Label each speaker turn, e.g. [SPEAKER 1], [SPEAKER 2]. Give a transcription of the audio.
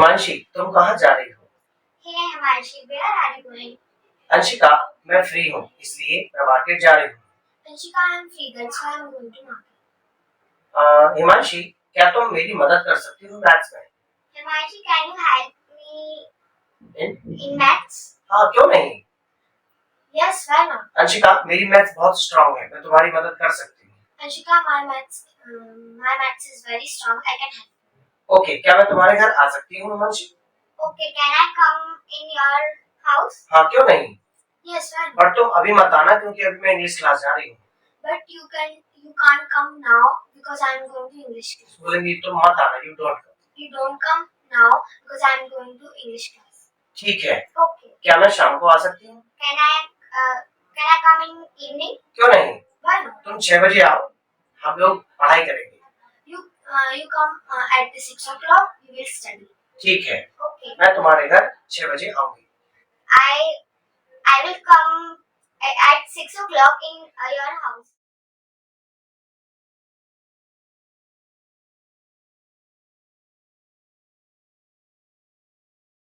[SPEAKER 1] हिमांशी, तुम कहाँ जा रही हो?
[SPEAKER 2] Hey Himanshi, where are you going?
[SPEAKER 1] Anshika, मैं फ्री हूँ, इसलिए मैं मार्केट जा रही हूँ।
[SPEAKER 2] Anshika, I am free, that's why I am going to market.
[SPEAKER 1] Himanshi, क्या तुम मेरी मदद कर सकती हो मैथ्स में?
[SPEAKER 2] Himanshi, can you help me
[SPEAKER 1] in
[SPEAKER 2] maths?
[SPEAKER 1] हाँ, क्यों नहीं?
[SPEAKER 2] Yes, why not?
[SPEAKER 1] अंशिका, मेरी मैथ्स बहुत स्ट्रांग है, मैं तुम्हारी मदद कर सकती हूँ।
[SPEAKER 2] Anshika, my maths is very strong. I can help.
[SPEAKER 1] Okay, क्या मैं तुम्हारे घर आ सकती हूँ Himanshi?
[SPEAKER 2] Okay, can I come in your house?
[SPEAKER 1] हाँ, क्यों नहीं?
[SPEAKER 2] Yes, why not?
[SPEAKER 1] पर तुम अभी मत आना क्योंकि अभी मैं इंग्लिश क्लास जा रही हूँ।
[SPEAKER 2] But you can't come now because I am going to English class.
[SPEAKER 1] बोलेंगी तुम मत आना, you don't come.
[SPEAKER 2] You don't come now because I am going to English class.
[SPEAKER 1] ठीक है।
[SPEAKER 2] Okay.
[SPEAKER 1] क्या मैं शाम को आ सकती हूँ?
[SPEAKER 2] Can I come in evening?
[SPEAKER 1] क्यों नहीं?
[SPEAKER 2] Why not?
[SPEAKER 1] तुम 6 बजे आओ, हम लोग पढ़ाई करेंगे।
[SPEAKER 2] You come at 6 o'clock. We will study.
[SPEAKER 1] ठीक है।
[SPEAKER 2] Okay.
[SPEAKER 1] मैं तुम्हारे घर 6 बजे आऊंगी।
[SPEAKER 2] I will come at 6 o'clock in your house.